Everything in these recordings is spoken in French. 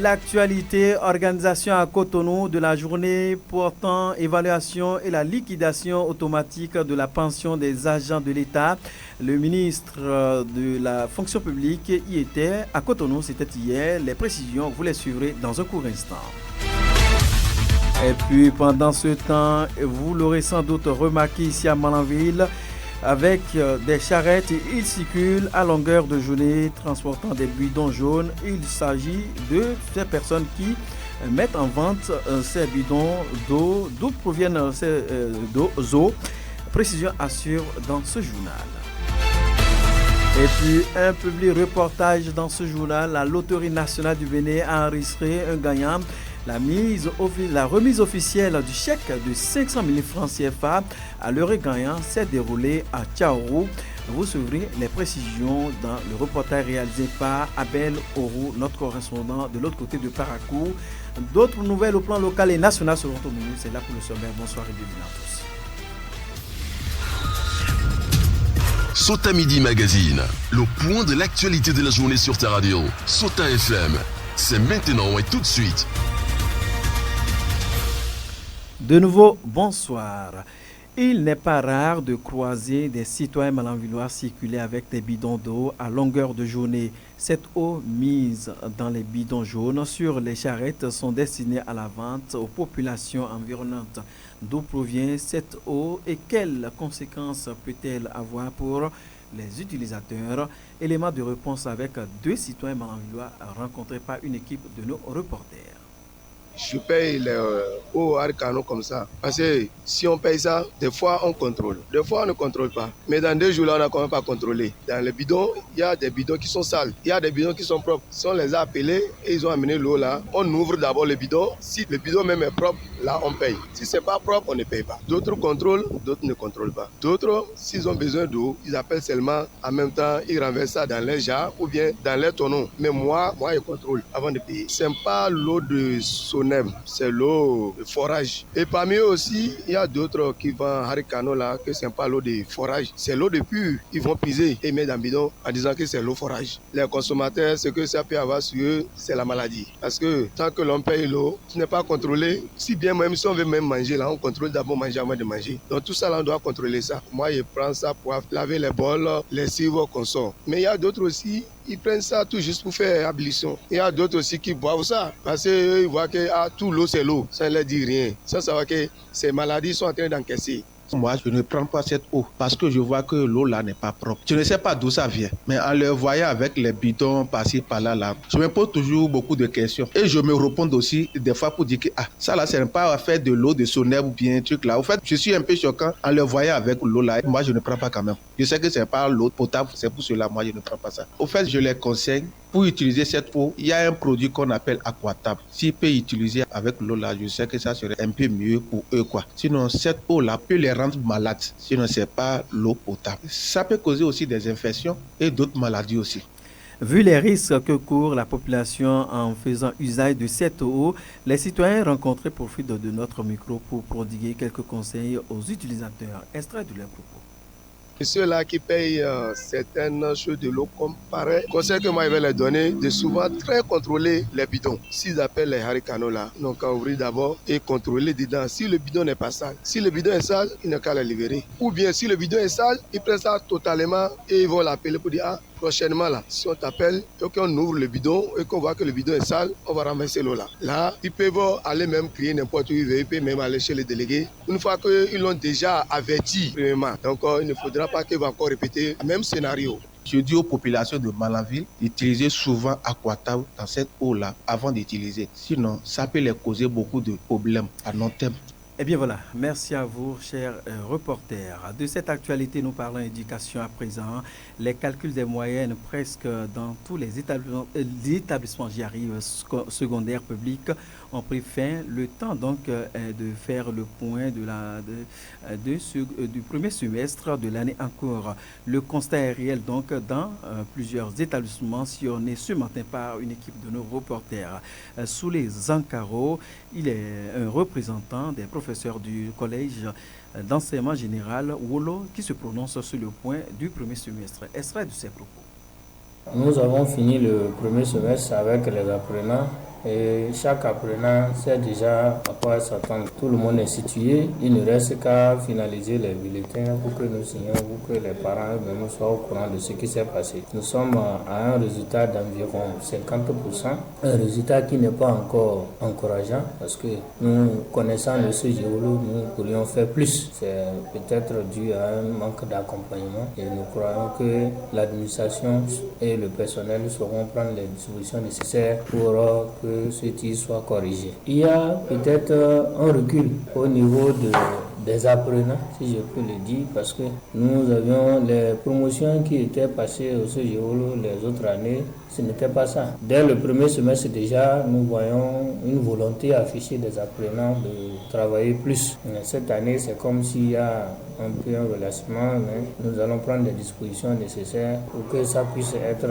l'actualité, organisation à Cotonou de la journée portant évaluation et la liquidation automatique de la pension des agents de l'État. Le ministre de la fonction publique y était à Cotonou, c'était hier. Les précisions, vous les suivrez dans un court instant. Et puis pendant ce temps, vous l'aurez sans doute remarqué ici à Malanville, avec des charrettes, ils circulent à longueur de journée transportant des bidons jaunes. Il s'agit de ces personnes qui mettent en vente ces bidons d'eau. D'où proviennent ces eaux? Précision assure dans ce journal. Et puis un public reportage dans ce journal. La Loterie nationale du Bénin a enregistré un gagnant. La remise officielle du chèque de 500 000 francs CFA à l'heure gagnant s'est déroulée à Tchaourou. Vous suivrez les précisions dans le reportage réalisé par Abel Orou, notre correspondant de l'autre côté de Parakou. D'autres nouvelles au plan local et national seront au menu. C'est là pour le sommaire. Bonsoir et bienvenue à tous. Sota Midi Magazine, le point de l'actualité de la journée sur ta radio. Sota FM, c'est maintenant et tout de suite. De nouveau, bonsoir. Il n'est pas rare de croiser des citoyens malanvillois circuler avec des bidons d'eau à longueur de journée. Cette eau mise dans les bidons jaunes sur les charrettes sont destinées à la vente aux populations environnantes. D'où provient cette eau et quelles conséquences peut-elle avoir pour les utilisateurs? Élément de réponse avec deux citoyens malanvillois rencontrés par une équipe de nos reporters. Je paye les eaux Arcano comme ça. Parce que si on paye ça, des fois on contrôle. Des fois on ne contrôle pas. Mais dans 2 jours là, on n'a quand même pas contrôlé. Dans les bidons, il y a des bidons qui sont sales. Il y a des bidons qui sont propres. Si on les a appelés et ils ont amené l'eau là, on ouvre d'abord le bidon. Si le bidon même est propre, là on paye. Si c'est pas propre, on ne paye pas. D'autres contrôlent, d'autres ne contrôlent pas. D'autres, s'ils ont besoin d'eau, ils appellent seulement. En même temps, ils renversent ça dans les jarres ou bien dans les tonneaux. Mais moi, je contrôle avant de payer. C'est pas l'eau de Sonem, c'est l'eau de forage. Et parmi eux aussi, il y a d'autres qui vendent haricano là, que c'est pas l'eau de forage, c'est l'eau de pur. Ils vont piser et mettre dans le bidon en disant que c'est l'eau forage. Les consommateurs, ce que ça peut avoir sur eux, c'est la maladie. Parce que tant que l'on paye l'eau, ce n'est pas contrôlé. Si bien même si on veut même manger là, on contrôle d'abord manger avant de manger. Donc tout ça là, on doit contrôler ça. Moi, je prends ça pour laver les bols, les cives qu'on sort. Mais il y a d'autres aussi, ils prennent ça tout juste pour faire ablution. Il y a d'autres aussi qui boivent ça parce qu'ils voient que tout l'eau c'est l'eau. Ça ne leur dit rien. Ça va que ces maladies sont en train d'encaisser. Moi, je ne prends pas cette eau parce que je vois que l'eau là n'est pas propre. Je ne sais pas d'où ça vient, mais en le voyant avec les bidons par-ci par-là, je me pose toujours beaucoup de questions. Et je me réponds aussi des fois pour dire que ça là, c'est pas à faire de l'eau de Sonnet ou bien un truc là. Au fait, je suis un peu choquant en le voyant avec l'eau là. Moi, je ne prends pas quand même. Je sais que c'est pas l'eau potable, c'est pour cela moi je ne prends pas ça. Au fait, je les conseille. Pour utiliser cette eau, il y a un produit qu'on appelle Aquatab. S'ils peuvent utiliser avec l'eau là, je sais que ça serait un peu mieux pour eux quoi. Sinon, cette eau là peut les rendre malades. Sinon, c'est pas l'eau potable. Ça peut causer aussi des infections et d'autres maladies aussi. Vu les risques que court la population en faisant usage de cette eau, les citoyens rencontrés profitent de notre micro pour prodiguer quelques conseils aux utilisateurs. Extrait de leurs propos. Ceux-là qui payent certaines choses de l'eau comme pareil, conseil que moi je vais leur donner, de souvent très contrôler les bidons. S'ils appellent les haricanos là, donc à ouvrir d'abord et contrôler dedans. Si le bidon n'est pas sale, si le bidon est sale, il n'a qu'à le libérer. Ou bien si le bidon est sale, ils prennent ça totalement et ils vont l'appeler pour dire prochainement là, si on t'appelle et qu'on ouvre le bidon et qu'on voit que le bidon est sale, on va ramasser l'eau là. Là, ils peuvent aller même crier n'importe où ils veulent, ils peuvent même aller chez les délégués. Une fois qu'ils l'ont déjà averti, premièrement, donc il ne faudra pas qu'ils vont encore répéter le même scénario. Je dis aux populations de Malanville d'utiliser souvent Aquatab dans cette eau-là avant d'utiliser. Sinon, ça peut les causer beaucoup de problèmes à long terme. Eh bien voilà, merci à vous, chers reporters. De cette actualité, nous parlons éducation à présent. Les calculs des moyennes presque dans tous les établissements, j'y arrive, secondaires publics, ont pris fin. Le temps donc de faire le point du premier semestre de l'année en cours. Le constat est réel donc dans plusieurs établissements sillonnés ce matin par une équipe de nos reporters. Sous les encarreaux, il est un représentant des professeurs du collège d'enseignement général Wolo qui se prononce sur le point du premier semestre. Extrait de ses propos. Nous avons fini le premier semestre avec les apprenants Et chaque apprenant sait déjà à quoi s'attendre. Tout le monde est situé. Il ne reste qu'à finaliser les bulletins pour que nous signions, pour que les parents eux-mêmes soient au courant de ce qui s'est passé. Nous sommes à un résultat d'environ 50%. Un résultat qui n'est pas encore encourageant parce que nous, connaissant le CGOLO, nous pourrions faire plus. C'est peut-être dû à un manque d'accompagnement et nous croyons que l'administration et le personnel sauront prendre les dispositions nécessaires pour que ce tir soit corrigé. Il y a peut-être un recul au niveau des apprenants, si je peux le dire, parce que nous avions les promotions qui étaient passées au CGOLO les autres années, ce n'était pas ça. Dès le premier semestre déjà, nous voyons une volonté affichée des apprenants de travailler plus. Cette année, c'est comme s'il y a un peu un relâchement, mais nous allons prendre les dispositions nécessaires pour que ça puisse être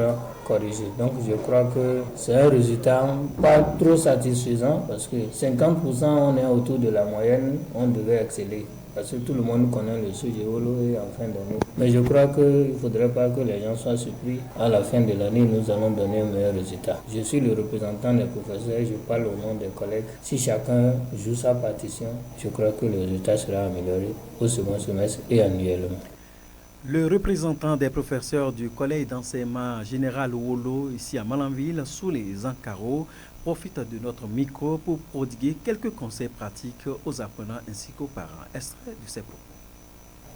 corrigé. Donc je crois que c'est un résultat pas trop satisfaisant parce que 50% on est autour de la moyenne, on devait exceller. Parce que tout le monde connaît le CGOLO et en fin d'année. Mais je crois qu'il ne faudrait pas que les gens soient surpris. À la fin de l'année, nous allons donner un meilleur résultat. Je suis le représentant des professeurs, je parle au nom des collègues. Si chacun joue sa partition, je crois que le résultat sera amélioré au second semestre et annuellement. Le représentant des professeurs du collège d'enseignement général Wolo, ici à Malanville, sous les encarreaux, profite de notre micro pour prodiguer quelques conseils pratiques aux apprenants ainsi qu'aux parents. Extrait de ces propos.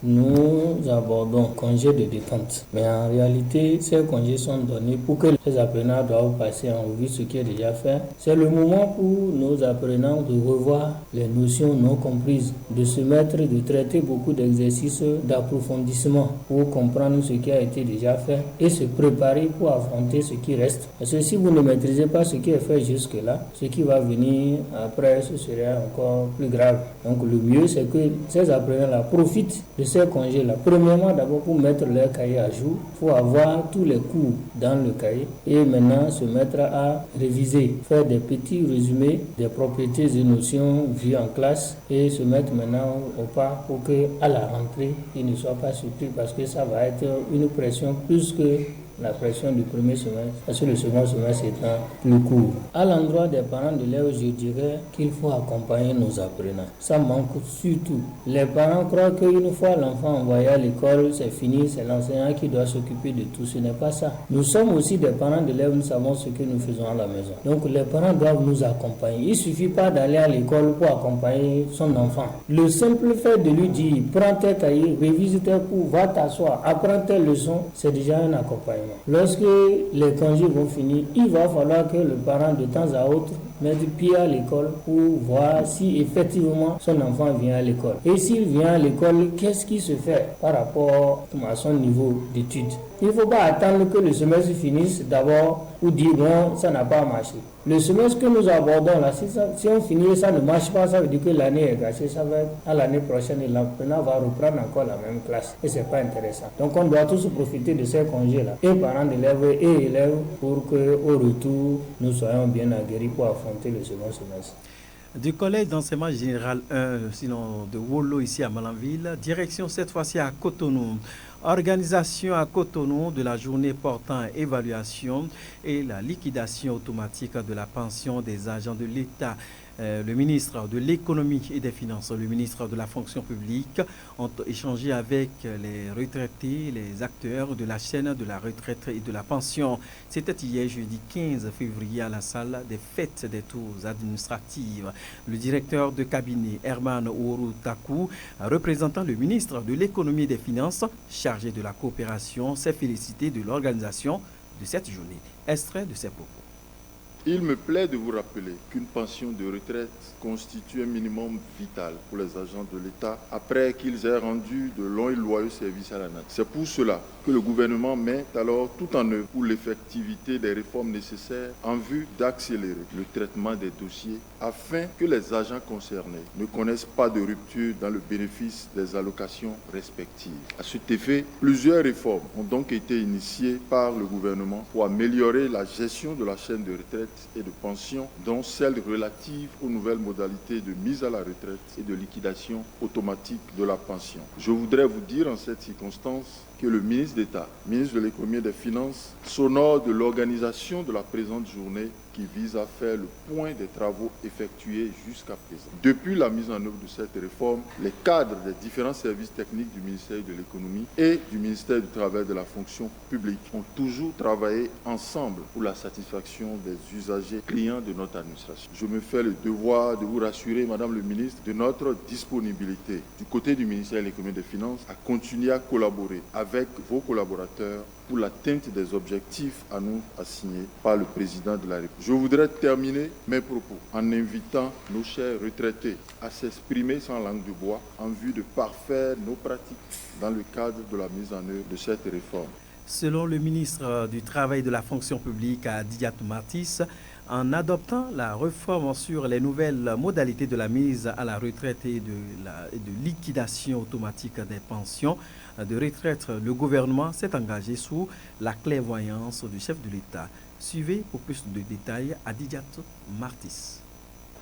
Nous abordons congés de détente. Mais en réalité, ces congés sont donnés pour que les apprenants doivent passer en revue ce qui est déjà fait. C'est le moment pour nos apprenants de revoir les notions non comprises, de se mettre, de traiter beaucoup d'exercices d'approfondissement pour comprendre ce qui a été déjà fait et se préparer pour affronter ce qui reste. Parce que si vous ne maîtrisez pas ce qui est fait jusque-là, ce qui va venir après, ce serait encore plus grave. Donc le mieux, c'est que ces apprenants-là profitent de ces congés-là. Premièrement, d'abord pour mettre leur cahier à jour, il faut avoir tous les cours dans le cahier et maintenant se mettre à réviser, faire des petits résumés des propriétés et notions vues en classe et se mettre maintenant au pas pour que à la rentrée, ils ne soient pas surpris parce que ça va être une pression plus que la pression du premier semestre, parce que le second semestre étant plus court. À l'endroit des parents d'élèves, je dirais qu'il faut accompagner nos apprenants. Ça manque surtout. Les parents croient qu'une fois l'enfant envoyé à l'école, c'est fini, c'est l'enseignant qui doit s'occuper de tout. Ce n'est pas ça. Nous sommes aussi des parents d'élèves, nous savons ce que nous faisons à la maison. Donc les parents doivent nous accompagner. Il ne suffit pas d'aller à l'école pour accompagner son enfant. Le simple fait de lui dire, prends tes cahiers, révise tes cours, va t'asseoir, apprends tes leçons, c'est déjà un accompagnement. Lorsque les congés vont finir, il va falloir que le parent de temps à autre mette pied à l'école pour voir si effectivement son enfant vient à l'école. Et s'il vient à l'école, qu'est-ce qui se fait par rapport à son niveau d'études? Il ne faut pas attendre que le semestre finisse d'abord ou dire non, ça n'a pas marché. Le semestre que nous abordons là, si on finit, ça ne marche pas, ça veut dire que l'année est gâchée, ça va être à l'année prochaine et l'apprenant va reprendre encore la même classe et c'est pas intéressant. Donc on doit tous profiter de ces congés-là, et parents d'élèves et élèves, pour qu'au retour, nous soyons bien aguerris pour affronter le second semestre. Du collège d'enseignement général 1, sinon de Wolo ici à Malanville, direction cette fois-ci à Cotonou. Organisation à Cotonou de la journée portant évaluation et la liquidation automatique de la pension des agents de l'État. Le ministre de l'économie et des finances, le ministre de la fonction publique ont échangé avec les retraités, les acteurs de la chaîne de la retraite et de la pension. C'était hier jeudi 15 février à la salle des fêtes des tours administratives. Le directeur de cabinet Herman Ouru Taku, représentant le ministre de l'économie et des finances, chargé de la coopération, s'est félicité de l'organisation de cette journée. Extrait de ses propos. Il me plaît de vous rappeler qu'une pension de retraite constitue un minimum vital pour les agents de l'État après qu'ils aient rendu de longs et loyaux services à la nation. C'est pour cela que le gouvernement met alors tout en œuvre pour l'effectivité des réformes nécessaires en vue d'accélérer le traitement des dossiers afin que les agents concernés ne connaissent pas de rupture dans le bénéfice des allocations respectives. À cet effet, plusieurs réformes ont donc été initiées par le gouvernement pour améliorer la gestion de la chaîne de retraite et de pension, dont celle relative aux nouvelles modalités de mise à la retraite et de liquidation automatique de la pension. Je voudrais vous dire en cette circonstance que le ministre d'État, ministre de l'économie et des finances, s'honore de l'organisation de la présente journée qui vise à faire le point des travaux effectués jusqu'à présent. Depuis la mise en œuvre de cette réforme, les cadres des différents services techniques du ministère de l'économie et du ministère du travail et de la fonction publique ont toujours travaillé ensemble pour la satisfaction des usagers clients de notre administration. Je me fais le devoir de vous rassurer, Madame le ministre, de notre disponibilité du côté du ministère de l'économie et des finances à continuer à collaborer avec vos collaborateurs pour l'atteinte des objectifs à nous assignés par le président de la République. Je voudrais terminer mes propos en invitant nos chers retraités à s'exprimer sans langue de bois en vue de parfaire nos pratiques dans le cadre de la mise en œuvre de cette réforme. Selon le ministre du Travail et de la fonction publique, Didiatou Martis, en adoptant la réforme sur les nouvelles modalités de la mise à la retraite et de liquidation automatique des pensions de retraite, le gouvernement s'est engagé sous la clairvoyance du chef de l'État. Suivez pour plus de détails Didiatou Martis.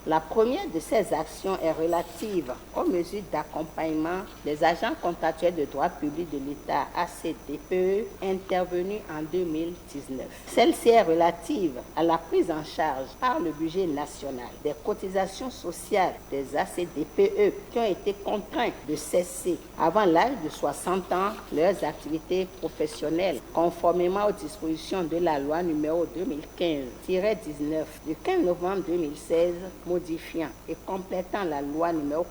La première de ces actions est relative aux mesures d'accompagnement des agents contractuels de droit public de l'État ACDPE intervenues en 2019. Celle-ci est relative à la prise en charge par le budget national des cotisations sociales des ACDPE qui ont été contraints de cesser avant l'âge de 60 ans leurs activités professionnelles conformément aux dispositions de la loi numéro 2015-19 du 15 novembre 2016 modifiant et complétant la loi numéro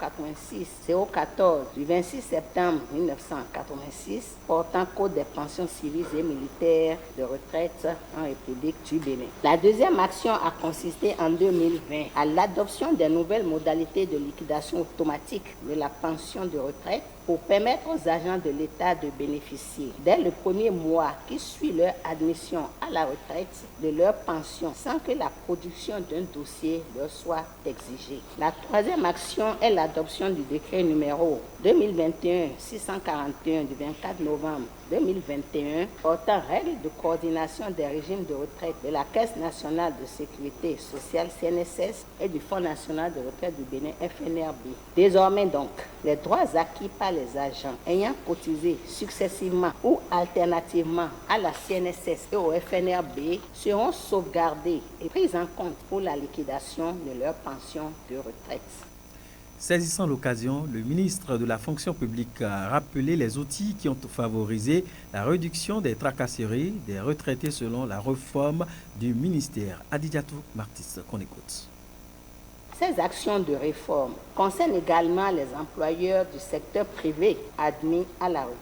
86-014 du 26 septembre 1986 portant code des pensions civiles et militaires de retraite en République du Bénin. La deuxième action a consisté en 2020 à l'adoption des nouvelles modalités de liquidation automatique de la pension de retraite pour permettre aux agents de l'État de bénéficier dès le premier mois qui suit leur admission à la retraite de leur pension sans que la production d'un dossier leur soit exigée. La troisième action est l'adoption du décret numéro 2021-641 du 24 novembre 2021 portant règles de coordination des régimes de retraite de la Caisse nationale de sécurité sociale CNSS et du Fonds national de retraite du Bénin FNRB. Désormais donc, les droits acquis par les agents ayant cotisé successivement ou alternativement à la CNSS et au FNRB seront sauvegardés et pris en compte pour la liquidation de leur pension de retraite. Saisissant l'occasion, le ministre de la fonction publique a rappelé les outils qui ont favorisé la réduction des tracasseries des retraités selon la réforme du ministère. Didiatou Martis, qu'on écoute. Ces actions de réforme concernent également les employeurs du secteur privé admis à la retraite.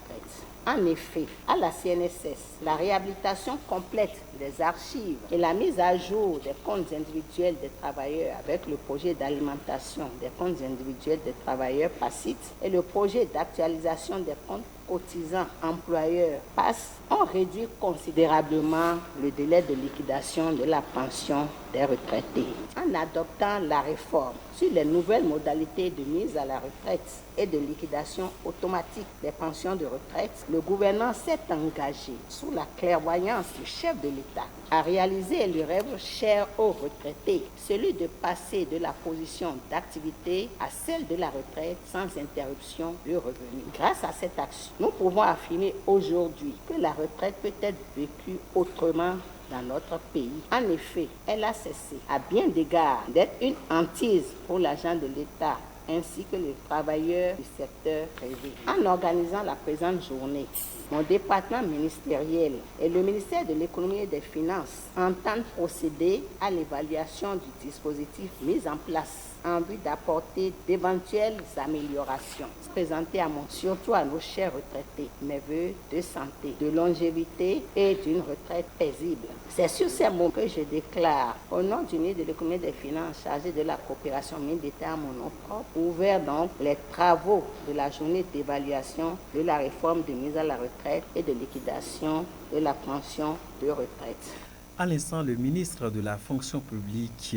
En effet, à la CNSS, la réhabilitation complète des archives et la mise à jour des comptes individuels des travailleurs avec le projet d'alimentation des comptes individuels des travailleurs PACIT et le projet d'actualisation des comptes cotisants employeurs PAS ont réduit considérablement le délai de liquidation de la pension des retraités. En adoptant la réforme sur les nouvelles modalités de mise à la retraite et de liquidation automatique des pensions de retraite, le gouvernement s'est engagé sous la clairvoyance du chef de l'État à réaliser le rêve cher aux retraités, celui de passer de la position d'activité à celle de la retraite sans interruption de revenus. Grâce à cette action, nous pouvons affirmer aujourd'hui que la retraite peut être vécue autrement dans notre pays. En effet, elle a cessé à bien d'égards d'être une hantise pour l'agent de l'État ainsi que les travailleurs du secteur privé. En organisant la présente journée, mon département ministériel et le ministère de l'économie et des finances entendent procéder à l'évaluation du dispositif mis en place en vue d'apporter d'éventuelles améliorations. Présenter surtout à nos chers retraités mes vœux de santé, de longévité et d'une retraite paisible. C'est sur ces mots que je déclare, au nom du ministre de l'économie et des finances chargé de la coopération militaire à mon nom propre, ouvert donc les travaux de la journée d'évaluation de la réforme de mise à la retraite et de liquidation de la pension de retraite. À l'instant, le ministre de la fonction publique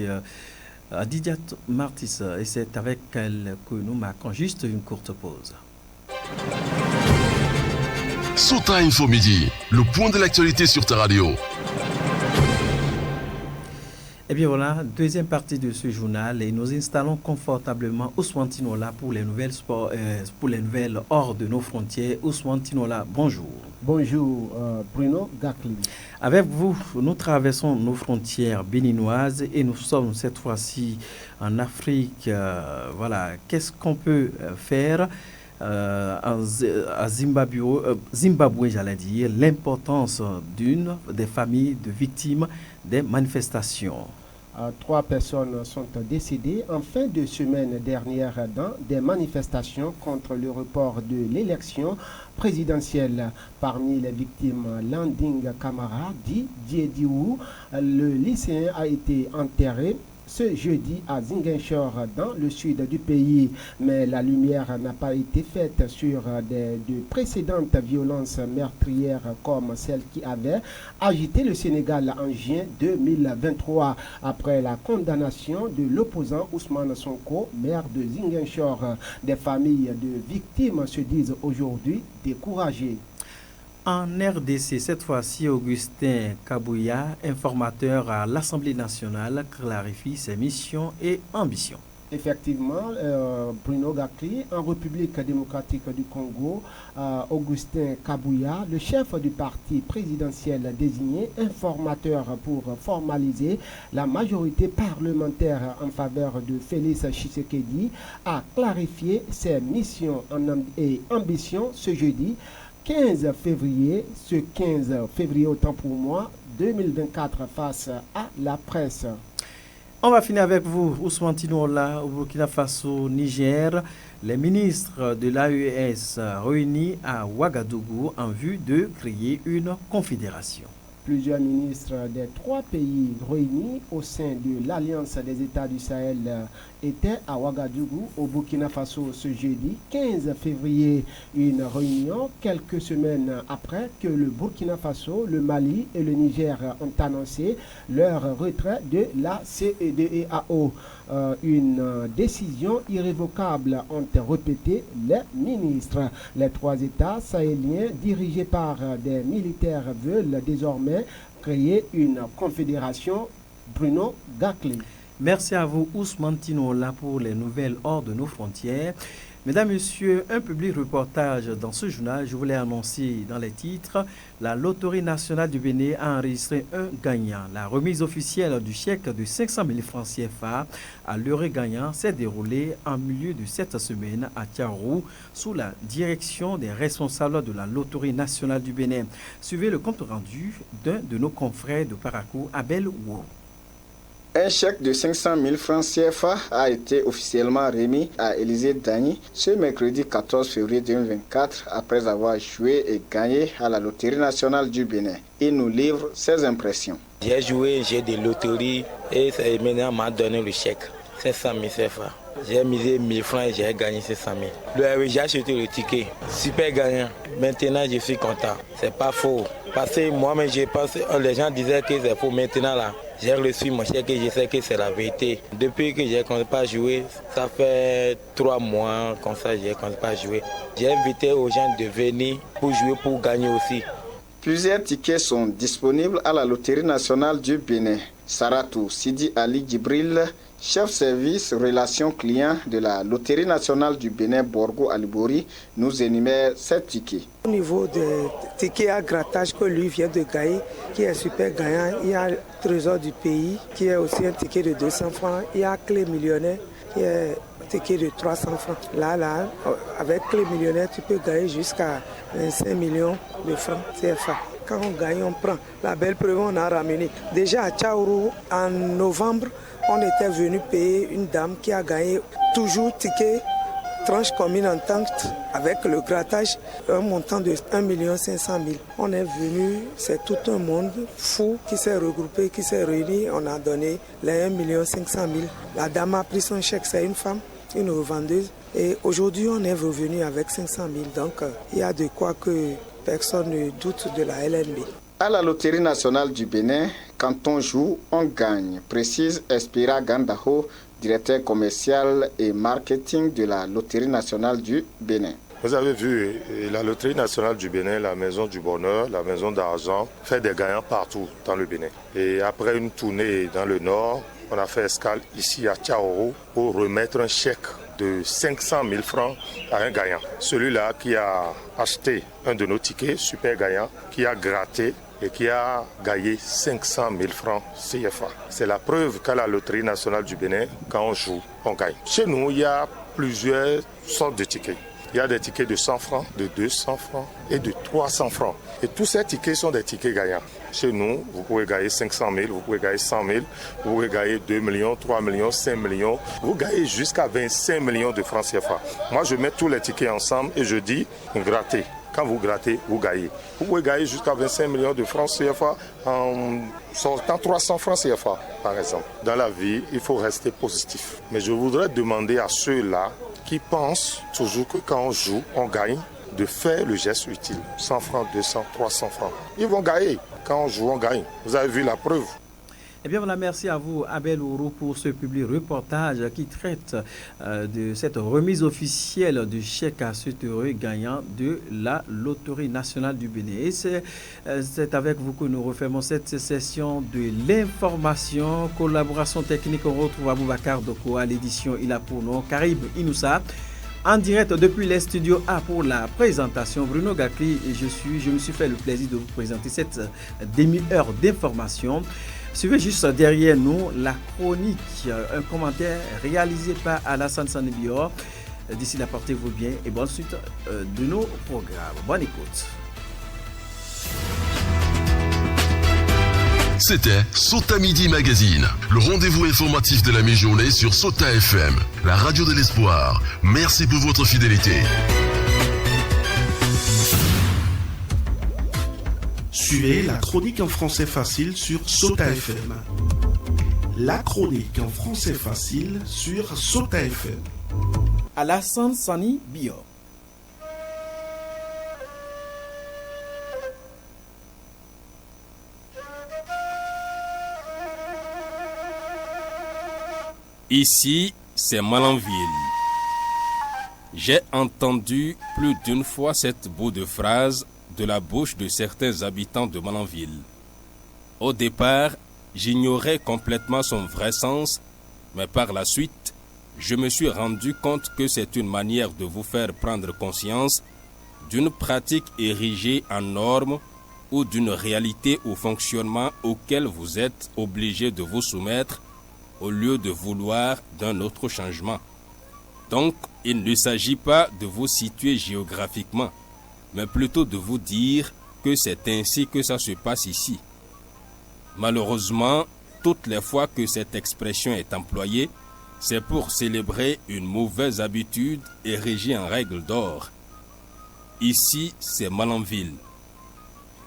Didiatou Martis, et c'est avec elle que nous marquons juste une courte pause. Sota Info Midi, le point de l'actualité sur ta radio. Et bien voilà, deuxième partie de ce journal et nous installons confortablement Ousmane Tinola pour les nouvelles hors de nos frontières. Ousmane Tinola, bonjour. Bonjour Bruno Gakli. Avec vous, nous traversons nos frontières béninoises et nous sommes cette fois-ci en Afrique. Voilà, qu'est-ce qu'on peut faire à Zimbabwe, j'allais dire, l'importance d'une des familles de victimes des manifestations. 3 personnes sont décédées en fin de semaine dernière dans des manifestations contre le report de l'élection présidentielle. Parmi les victimes, Landing Camara, dit Diediou, le lycéen a été enterré ce jeudi à Ziguinchor dans le sud du pays, mais la lumière n'a pas été faite sur de précédentes violences meurtrières comme celle qui avait agité le Sénégal en juin 2023 après la condamnation de l'opposant Ousmane Sonko, maire de Ziguinchor. Des familles de victimes se disent aujourd'hui découragées. En RDC, cette fois-ci, Augustin Kabouya, informateur à l'Assemblée nationale, clarifie ses missions et ambitions. Effectivement, Bruno Gakli, en République démocratique du Congo, Augustin Kabouya, le chef du parti présidentiel désigné, informateur pour formaliser la majorité parlementaire en faveur de Félix Tshisekedi, a clarifié ses missions et ambitions ce jeudi 15 février, ce 15 février autant pour moi, 2024 face à la presse. On va finir avec vous, Ousmane Tinola, au Burkina Faso, Niger. Les ministres de l'AES réunis à Ouagadougou en vue de créer une confédération. Plusieurs ministres des 3 pays réunis au sein de l'Alliance des États du Sahel étaient à Ouagadougou, au Burkina Faso, ce jeudi 15 février. Une réunion quelques semaines après que le Burkina Faso, le Mali et le Niger ont annoncé leur retrait de la CEDEAO. Une décision irrévocable, ont répété les ministres. Les 3 États sahéliens dirigés par des militaires veulent désormais créer une confédération. Bruno Gakli. Merci à vous, Ousmane Tinola, pour les nouvelles hors de nos frontières. Mesdames, Messieurs, un public reportage dans ce journal. Je voulais annoncer dans les titres, la Loterie nationale du Bénin a enregistré un gagnant. La remise officielle du chèque de 500 000 francs CFA à l'heureux gagnant s'est déroulée en milieu de cette semaine à Tiarou, sous la direction des responsables de la Loterie nationale du Bénin. Suivez le compte rendu d'un de nos confrères de Parakou, Abel Wou. Un chèque de 500 000 francs CFA a été officiellement remis à Élisée Dany ce mercredi 14 février 2024 après avoir joué et gagné à la Loterie nationale du Bénin. Il nous livre ses impressions. J'ai joué un jeu de loterie et maintenant m'a donné le chèque 500 000 CFA. J'ai misé 1000 francs et j'ai gagné 500 000. J'ai acheté le ticket. Super gagnant. Maintenant, je suis content. C'est pas faux. Parce que moi-même, j'ai pensé, les gens disaient que c'est faux. Maintenant, là, j'ai reçu mon chèque et je sais que c'est la vérité. Depuis que j'ai commencé à jouer, ça fait 3 mois comme ça, j'ai commencé à jouer. J'ai invité aux gens de venir pour jouer, pour gagner aussi. Plusieurs tickets sont disponibles à la Loterie nationale du Bénin. Saratou Sidi Ali Djibril, chef service relations clients de la Loterie nationale du Bénin Borgo Alibori, nous énumère 7 tickets. Au niveau des tickets à grattage que lui vient de gagner, qui est super gagnant, il y a le Trésor du pays, qui est aussi un ticket de 200 francs, il y a Clé millionnaire, qui est un ticket de 300 francs. Là, avec Clé millionnaire, tu peux gagner jusqu'à 25 millions de francs CFA. Quand on gagne, on prend. La belle preuve, on a ramené. Déjà à Tchaourou, en novembre, on était venu payer une dame qui a gagné toujours ticket, tranche commune entente avec le grattage, un montant de 1 500 000. On est venu, c'est tout un monde fou qui s'est regroupé, qui s'est réuni. On a donné les 1 500 000. La dame a pris son chèque, c'est une femme, une revendeuse. Et aujourd'hui, on est revenu avec 500 000. Donc, il y a de quoi que personne ne doute de la LNB. À la Loterie nationale du Bénin, quand on joue, on gagne, précise Espira Gandaho, directeur commercial et marketing de la Loterie nationale du Bénin. Vous avez vu, la Loterie nationale du Bénin, la maison du bonheur, la maison d'argent, fait des gagnants partout dans le Bénin. Et après une tournée dans le nord, on a fait escale ici à Tchaourou pour remettre un chèque de 500 000 francs à un gagnant. Celui-là qui a acheté un de nos tickets, super gagnant, qui a gratté et qui a gagné 500 000 francs CFA. C'est la preuve qu'à la Loterie nationale du Bénin, quand on joue, on gagne. Chez nous, il y a plusieurs sortes de tickets. Il y a des tickets de 100 francs, de 200 francs et de 300 francs. Et tous ces tickets sont des tickets gagnants. Chez nous, vous pouvez gagner 500 000, vous pouvez gagner 100 000, vous pouvez gagner 2 millions, 3 millions, 5 millions. Vous gagnez jusqu'à 25 millions de francs CFA. Moi, je mets tous les tickets ensemble et je dis grattez. Quand vous grattez, vous gagnez. Vous pouvez gagner jusqu'à 25 millions de francs CFA en sortant 300 francs CFA, par exemple. Dans la vie, il faut rester positif. Mais je voudrais demander à ceux-là qui pensent toujours que quand on joue, on gagne, de faire le geste utile. 100 francs, 200, 300 francs. Ils vont gagner. Quand on joue, on gagne. Vous avez vu la preuve. Eh bien voilà, merci à vous Abel Ouro pour ce public reportage qui traite de cette remise officielle du chèque à cet heureux gagnant de la Loterie nationale du Bénin. Et c'est avec vous que nous refermons cette session de l'information. Collaboration technique, on retrouve Aboubacar Doko à l'édition. Il a pour nom Karib Inoussa. En direct depuis les studios A pour la présentation, Bruno Gakli et je me suis fait le plaisir de vous présenter cette demi-heure d'information. Suivez juste derrière nous la chronique, un commentaire réalisé par Alassane Sanebior. D'ici là, portez-vous bien et bonne suite de nos programmes. Bonne écoute. C'était Sota Midi Magazine, le rendez-vous informatif de la mi-journée sur Sota FM, la radio de l'espoir. Merci pour votre fidélité. Suivez la chronique en français facile sur Sota FM. La chronique en français facile sur Sota FM. Alassane Sani Bio. Ici, c'est Malanville. J'ai entendu plus d'une fois cette bout de phrase de la bouche de certains habitants de Malanville. Au départ, j'ignorais complètement son vrai sens, mais par la suite, je me suis rendu compte que c'est une manière de vous faire prendre conscience d'une pratique érigée en norme ou d'une réalité ou fonctionnement auquel vous êtes obligé de vous soumettre au lieu de vouloir d'un autre changement. Donc, il ne s'agit pas de vous situer géographiquement, mais plutôt de vous dire que c'est ainsi que ça se passe ici. Malheureusement, toutes les fois que cette expression est employée, c'est pour célébrer une mauvaise habitude érigée en règle d'or. Ici, c'est Malanville.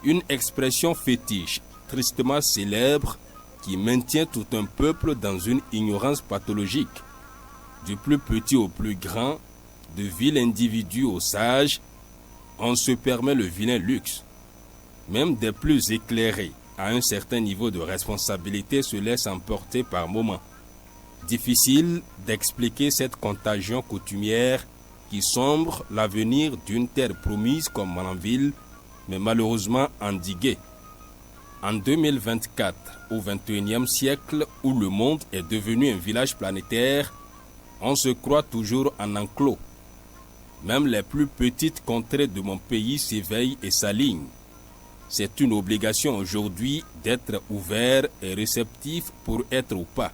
Une expression fétiche, tristement célèbre, qui maintient tout un peuple dans une ignorance pathologique. Du plus petit au plus grand, de vil individu au sage, on se permet le vilain luxe. Même des plus éclairés, à un certain niveau de responsabilité, se laissent emporter par moments. Difficile d'expliquer cette contagion coutumière qui sombre l'avenir d'une terre promise comme Malanville, mais malheureusement endiguée. En 2024, au XXIe siècle, où le monde est devenu un village planétaire, on se croit toujours en enclos. Même les plus petites contrées de mon pays s'éveillent et s'alignent. C'est une obligation aujourd'hui d'être ouvert et réceptif pour être au pas.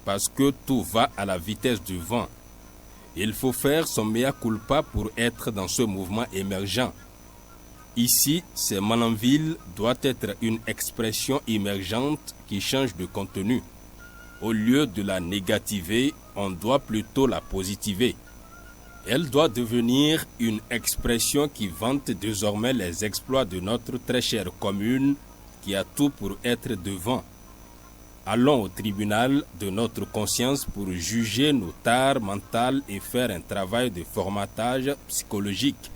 Parce que tout va à la vitesse du vent. Il faut faire son mea culpa pour être dans ce mouvement émergent. Ici, c'est Malanville doit être une expression émergente qui change de contenu. Au lieu de la négativer, on doit plutôt la positiver. Elle doit devenir une expression qui vante désormais les exploits de notre très chère commune qui a tout pour être devant. Allons au tribunal de notre conscience pour juger nos tares mentales et faire un travail de formatage psychologique.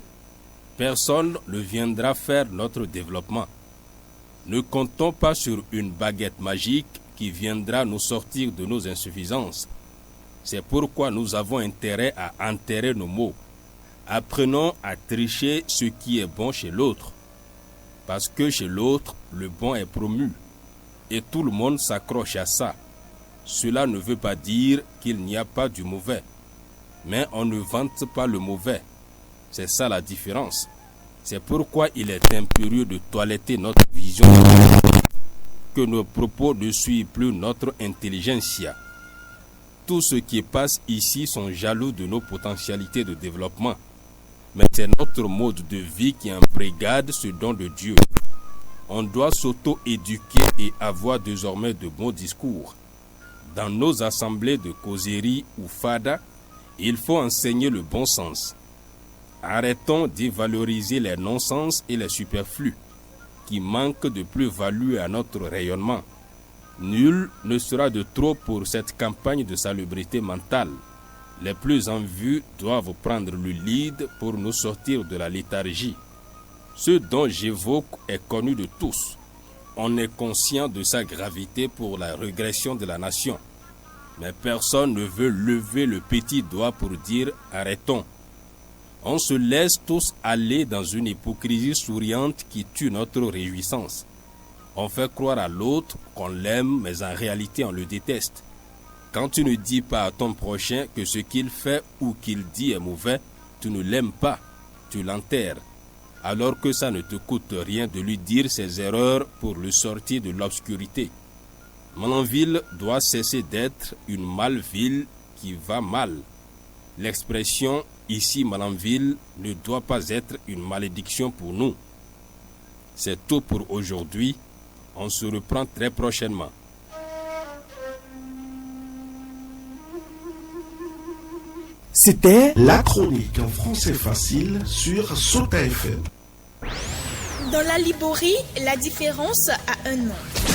Personne ne viendra faire notre développement. Ne comptons pas sur une baguette magique qui viendra nous sortir de nos insuffisances. C'est pourquoi nous avons intérêt à enterrer nos mots. Apprenons à tricher ce qui est bon chez l'autre. Parce que chez l'autre, le bon est promu. Et tout le monde s'accroche à ça. Cela ne veut pas dire qu'il n'y a pas du mauvais. mais on ne vante pas le mauvais. C'est ça la différence. C'est pourquoi il est impérieux de toiletter notre vision, que nos propos ne suivent plus notre intelligentsia. Tous ceux qui passent ici sont jaloux de nos potentialités de développement. Mais c'est notre mode de vie qui embrigade ce don de Dieu. On doit s'auto-éduquer et avoir désormais de bons discours. Dans nos assemblées de causerie ou fada, il faut enseigner le bon sens. Arrêtons d'y valoriser les non-sens et les superflus, qui manquent de plus-value à notre rayonnement. Nul ne sera de trop pour cette campagne de salubrité mentale. Les plus en vue doivent prendre le lead pour nous sortir de la léthargie. Ce dont j'évoque est connu de tous. On est conscient de sa gravité pour la régression de la nation. Mais personne ne veut lever le petit doigt pour dire « arrêtons ». On se laisse tous aller dans une hypocrisie souriante qui tue notre réjouissance. On fait croire à l'autre qu'on l'aime, mais en réalité on le déteste. Quand tu ne dis pas à ton prochain que ce qu'il fait ou qu'il dit est mauvais, tu ne l'aimes pas, tu l'enterres. Alors que ça ne te coûte rien de lui dire ses erreurs pour le sortir de l'obscurité. Malanville doit cesser d'être une male-ville qui va mal. L'expression « ici Malanville » ne doit pas être une malédiction pour nous. C'est tout pour aujourd'hui. On se reprend très prochainement. C'était la chronique en français facile sur Sota FM. Dans la Liborie, la différence a un nom.